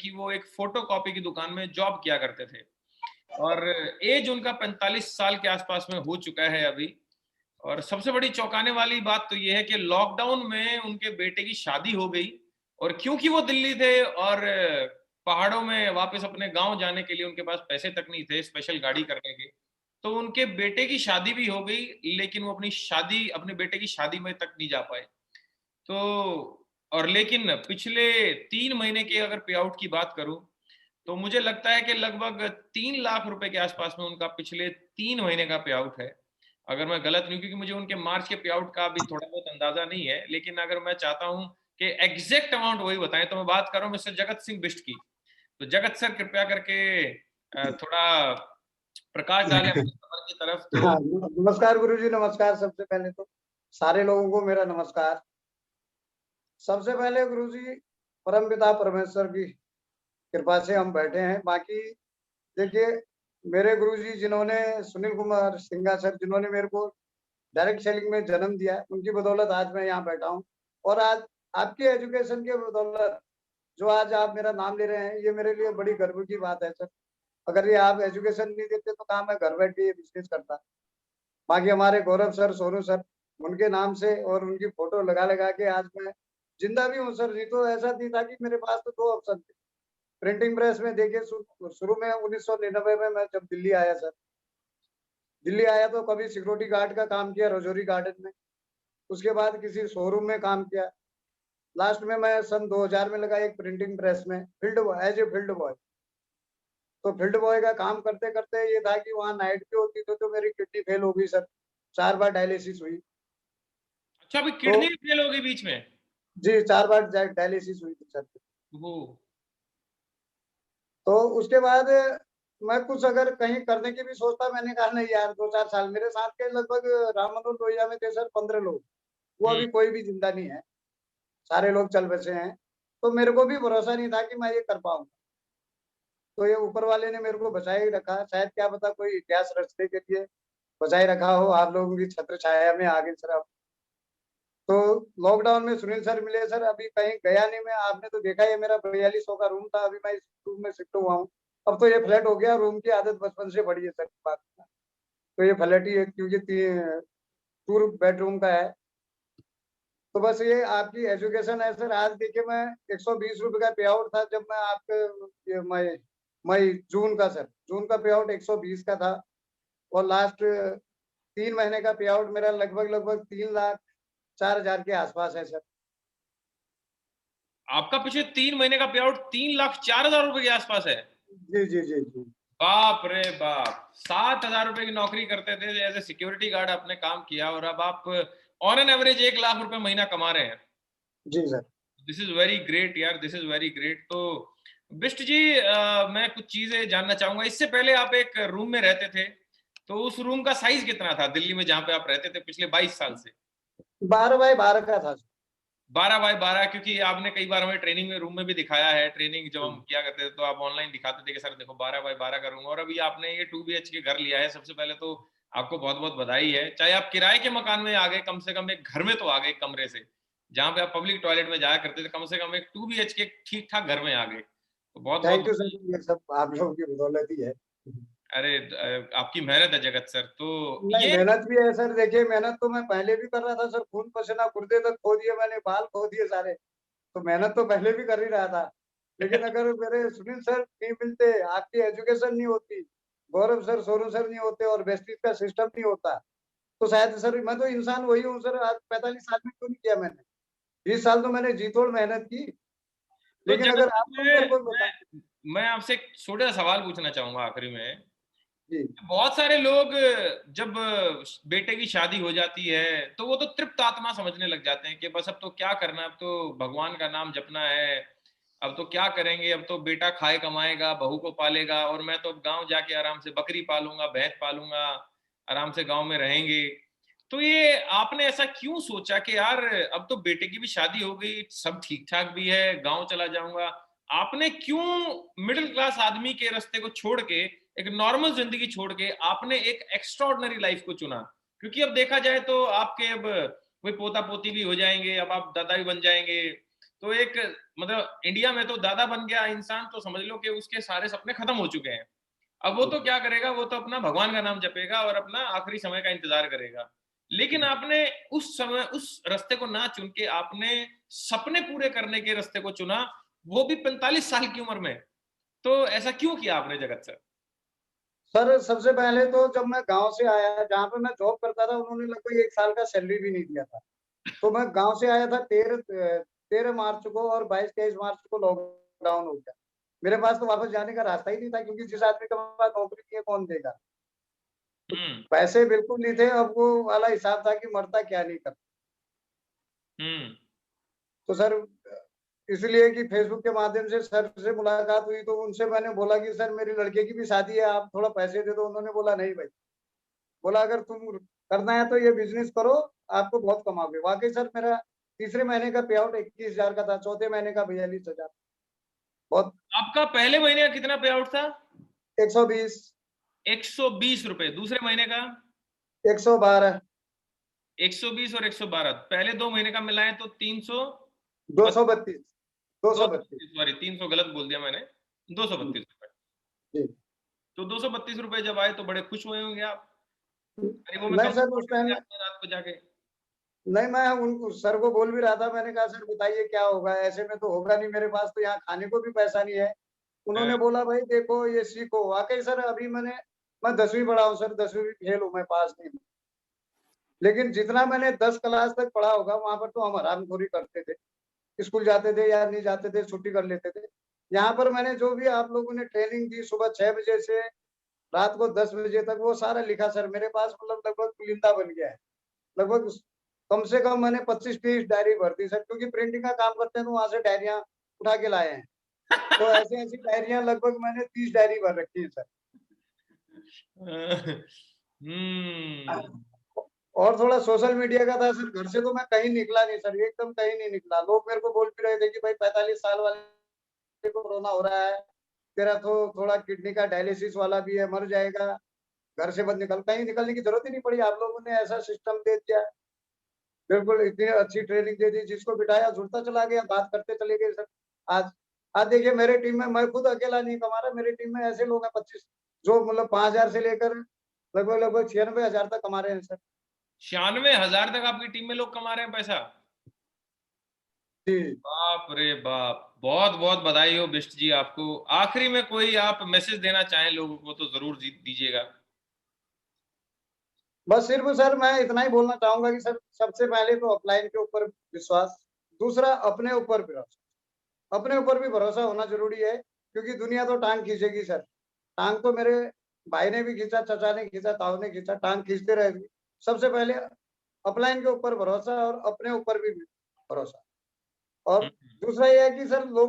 कि वो एक फोटोकॉपी की दुकान में जॉब किया करते थे और एज उनका 45 साल के आसपास में हो चुका है अभी। और सबसे बड़ी चौंकाने वाली बात तो ये है कि लॉकडाउन में उनके बेटे की शादी हो गई और क्योंकि वो दिल्ली थे और पहाड़ों में वापस अपने गांव जाने के लिए उनके पास पैसे तक नहीं थे स्पेशल गाड़ी करने के, तो उनके बेटे की शादी भी हो गई, लेकिन वो अपने बेटे की शादी में तक नहीं जा पाए। तो और लेकिन पिछले 3 महीने के अगर पे आउट की बात करूं तो मुझे लगता है कि लगभग 3 लाख रुपए के आसपास में उनका पिछले 3 महीने का पे आउट है। अगर मैं गलत नहीं हूं, क्योंकि मुझे उनके मार्च के पे आउट का भी थोड़ा बहुत अंदाजा नहीं है, लेकिन अगर मैं चाहता हूं कि एग्जैक्ट अमाउंट वही बताएं तो मैं बात कर रहा हूं मिस्टर जगत सिंह बिष्ट की। तो जगत सर कृपया करके थोड़ा प्रकाश डालें अपने सफर की तरफ। तो हाँ, नमस्कार गुरुजी, नमस्कार। सबसे पहले तो सारे लोगों को मेरा नमस्कार। सबसे पहले गुरुजी, परमपिता परमेश्वर की कृपा से हम बैठे हैं। बाकी देखिए, मेरे गुरुजी जिन्होंने, सुनील कुमार सिंघा सर, जिन्होंने मेरे को डायरेक्ट सेलिंग में जन्म दिया, उनकी बदौलत आज मैं यहाँ बैठा हूँ। और आज आपकी एजुकेशन के बदौलत जो आज आप मेरा नाम ले रहे हैं, ये मेरे लिए बड़ी गर्व की बात है सर। अगर ये आप एजुकेशन नहीं देते तो कहाँ मैं घर बैठ के ये बिजनेस करता। बाकी हमारे गौरव सर, सोनू सर, उनके नाम से और उनकी फोटो लगा लगा के आज मैं जिंदा भी हूँ सर। नहीं तो ऐसा नहीं था कि मेरे पास तो 2 ऑप्शन थे। प्रिंटिंग प्रेस में देखिए, शुरू में 1999 में मैं जब दिल्ली आया सर, दिल्ली आया तो कभी सिक्योरिटी गार्ड का काम किया रजौरी गार्डन में। उसके बाद किसी शोरूम में काम किया। लास्ट में मैं सन 2000 में लगा एक प्रिंटिंग प्रेस में field boy, as a field boy. तो फील्ड बॉय का काम करते करते ये था कि वहाँ नाइट भी होती थी, तो मेरी किडनी फेल हो गई सर। 4 बार डायलिसिस हुई। अच्छा, अभी तो किडनी फेल होगी बीच में? जी, 4 बार डायलिसिस हुई थी सर। वो तो उसके बाद मैं कुछ अगर कहीं करने की भी सोचता, मैंने कहा नहीं यार, 2-4 साल मेरे साथ के लगभग राम मनोहर लोहिया में थे सर 15 लोग। वो हम्म। अभी कोई भी जिंदा नहीं है, सारे लोग चल बसे हैं। तो मेरे को भी भरोसा नहीं था कि मैं ये कर पाऊंगा। तो ये ऊपर वाले ने मेरे को बचाए ही रखा, शायद क्या पता कोई इतिहास रचने के लिए बचाए रखा हो। आप लोगों की छत्र छाया में आ गए सर अब। तो लॉकडाउन में सुनील सर मिले सर, अभी कहीं गया नहीं मैं। आपने तो देखा ही है, मेरा 4200 का रूम था, अभी मैं इस रूम में शिफ्ट हुआ हूँ। अब तो ये फ्लैट हो गया। रूम की आदत बचपन से पड़ी है सर बात। तो ये फ्लैट ही है, क्योंकि 2 बेडरूम का है। तो बस ये आपकी एजुकेशन है सर। आज देखिए, मैं 120 रुपए का पे आउट था जब मैं आपके ये मई जून का सर, जून का पे आउट 120 का था। और लास्ट 3 महीने का पे आउट मेरा लगभग लगभग 3,04,000 के आसपास है सर। आपका पिछले 3 महीने का पे आउट 3,04,000 रुपए के आसपास है? जी जी जी जी। बाप रे बाप! 7,000 रुपए की नौकरी करते थे, एज ए सिक्योरिटी गार्ड आपने काम किया और अब आप ऑन एन एवरेज 1 लाख रुपए महीना कमा रहे हैं। जी sir. This is very great यार, दिस इज वेरी ग्रेट। तो बिष्ट जी, मैं कुछ चीजें जानना चाहूंगा। इससे पहले आप एक रूम में रहते थे, तो उस रूम का साइज कितना था दिल्ली में जहां पे आप रहते थे पिछले 22 साल से? 12 बाय 12 का था। 12 बाय 12? क्योंकि आपने कई बार हमें ट्रेनिंग में रूम में भी दिखाया है, ट्रेनिंग जब हम किया करते थे तो आप ऑनलाइन दिखाते थे कि सर देखो 12 बाय 12 का रूम। और अभी आपने ये 2 BH के घर लिया है। सबसे पहले तो आपको बहुत बहुत बधाई है। चाहे आप किराए के मकान में आ गए, कम से कम एक घर में तो आ गए, कमरे से जहां पे आप पब्लिक टॉयलेट में जाया करते थे, कम से कम एक 2 BH के ठीक ठाक घर में आ गए, तो बहुत बहुत थैंक यू सर, बधाई। ये सब आप लोगों की बदौलत ही है। अरे आपकी मेहनत है जगत सर। तो नहीं, ये मेहनत भी है सर। देखिए, मेहनत तो मैं पहले भी कर रहा था सर। खून पसीना गुर्दे तक खो दिए मैंने, बाल खो दिए सारे। तो मेहनत तो पहले भी कर ही रहा था। लेकिन अगर मेरे सुनील सर नहीं मिलते, आपकी एजुकेशन नहीं होती, गौरव सर, सोनू सर नहीं होते और वेस्टिज का सिस्टम नहीं होता, तो शायद सर मैं तो इंसान वही हूँ सर। आज 45 साल में क्यों नहीं किया मैंने? 20 साल तो मैंने जी तोड़ मेहनत की। तो लेकिन जगत अगर आप सर, लोग मेरे को बता। मैं आपसे एक छोटा सा सवाल पूछना चाहूंगा आखिरी में। जी बहुत सारे लोग जब बेटे की शादी हो जाती है तो वो तो तृप्त आत्मा समझने लग जाते हैं कि बस अब तो क्या करना है, अब तो भगवान का नाम जपना है, अब तो क्या करेंगे, अब तो बेटा खाए कमाएगा, बहू को पालेगा और मैं तो गांव जाके आराम से बकरी पालूंगा, भैंस पालूंगा, आराम से गांव में रहेंगे। तो ये आपने ऐसा क्यों सोचा कि यार अब तो बेटे की भी शादी हो गई, सब ठीक ठाक भी है, गांव चला जाऊंगा? आपने क्यों मिडिल क्लास आदमी के रास्ते को छोड़ के, एक नॉर्मल जिंदगी छोड़ के आपने एक एक्स्ट्राऑर्डिनरी लाइफ को चुना? क्योंकि अब देखा जाए तो आपके अब कोई पोता पोती भी हो जाएंगे, अब आप दादा भी बन जाएंगे, तो एक मतलब इंडिया में तो दादा बन गया इंसान, तो समझ लो कि उसके सारे सपने खत्म हो चुके हैं। अब वो तो क्या करेगा, वो तो अपना भगवान का नाम जपेगा और अपना आखिरी समय का इंतजार करेगा। लेकिन आपने उस समय उस रास्ते को ना चुन के आपने सपने पूरे करने के रास्ते को चुना, वो भी 45 साल की उम्र में। तो ऐसा क्यों किया आपने जगत सर? सर सबसे पहले तो जब मैं गाँव से आया, जहाँ पे मैं जॉब करता था, उन्होंने लगभग 1 साल का सैलरी भी नहीं दिया था। तो मैं गाँव से आया था 13 मार्च को और 22-23 मार्च को लॉकडाउन हो गया। मेरे पास तो वापस जाने का रास्ता ही नहीं था, क्योंकि जिस आदमी के पास नौकरी नहीं है, कौन देगा? हुँ, पैसे बिल्कुल नहीं थे, अब वो वाला हिसाब था कि मरता क्या नहीं करता। हुँ, तो सर इसलिए कि फेसबुक के माध्यम से सर से मुलाकात हुई, तो उनसे मैंने बोला कि सर मेरी लड़के की भी शादी है, आप थोड़ा पैसे दे दो। उन्होंने बोला नहीं भाई, बोला अगर तुम करना है तो ये बिज़नेस करो, आपको बहुत कमाओगे। वाक़ई सर मेरा तीसरे महीने का पे आउट 21,000 का था, चौथे महीने का 42,000। बहुत आपका पहले महीने का कितना पे आउट था? 120, ₹120, दूसरे महीने का? 112, 120 और 112, पहले 2 महीने का मिलाएँ तो 300 बत 232, 232। 232, सॉरी 300 गलत बोल दिया मैंने, जी, ₹232। जी। तो ₹232 जब आए तो बड़े खुश हुए होंगे आप? अरे वो मैं नहीं कम सर, उस कर टाइम दिया आपने रात को जाके। नहीं, मैं उन सर को बोल भी रहा था, मैंने कहा सर बताइए क्या होगा? ऐसे में तो होगा नहीं, मेरे पास तो यहाँ खाने को भी पैसा नहीं है। हाँ, उन्होंने बोला भाई देखो ये सीखो। वाक़ई सर अभी मैं 10वीं पढ़ा हूँ सर, 10वीं भी फेल हूँ मैं, पास नहीं हूँ। लेकिन जितना मैंने 10 क्लास तक पढ़ा होगा, वहाँ पर तो हम हरामखोरी करते थे। स्कूल जाते थे या नहीं जाते थे, छुट्टी कर लेते थे। यहाँ पर मैंने जो भी आप लोगों ने ट्रेनिंग दी सुबह 6 बजे से रात को 10 बजे तक, वो सारा लिखा सर मेरे पास, मतलब लगभग पुलिंदा बन गया है। लगभग कम से कम मैंने 25-30 डायरी भर दी सर, क्योंकि प्रिंटिंग का काम करते हैं तो वहाँ से डायरियाँ उठा के लाए हैं। तो ऐसी-ऐसी डायरियाँ लगभग मैंने 30 डायरी भर रखी है सर। हुँ, और थोड़ा सोशल मीडिया का था सर, घर से तो मैं कहीं निकला नहीं सर, एकदम कहीं नहीं निकला। लोग मेरे को बोल भी रहे थे कि भाई 45 साल वाले को कोरोना हो रहा है, तेरा तो थोड़ा किडनी का डायलिसिस वाला भी है, मर जाएगा, घर से मत निकल। कहीं निकलने की ज़रूरत ही नहीं पड़ी, आप लोगों ने ऐसा सिस्टम दे दिया। बिल्कुल इतनी अच्छी ट्रेनिंग दे दी, जिसको बिठाया जुड़ता चला गया, बात करते चले गए सर। आज आज देखिए मेरे टीम में मैं खुद अकेला नहीं कमा रहा, मेरी टीम में ऐसे लोग हैं 25, जो मतलब 5,000 से लेकर लगभग 96,000 तक कमा रहे हैं सर। 96,000 तक आपकी टीम में लोग कमा रहे हैं पैसा? जी। बाप रे बाप! बहुत-बहुत बधाई हो बिष्ट जी आपको। आखिरी में कोई आप मैसेज देना चाहें लोगों को तो ज़रूर जी दीजिएगा। बस सिर्फ़ सर मैं इतना ही बोलना चाहूँगा कि सर सबसे पहले तो ऑफ़लाइन के ऊपर विश्वास, दूसरा अपने ऊपर भरोसा। अपने ऊपर भी भरोसा होना ज़रूरी है, क्योंकि दुनिया तो टाँग खींचेगी सर। टाँग तो मेरे भाई ने भी खींचा, चाचा ने खींचा, ताऊ ने खींचा, टाँग खींचते रहेगी। सबसे पहले अपलाइन के ऊपर भरोसा और अपने ऊपर भी भरोसा। और हुँ। दूसरा ये है कि सर लोग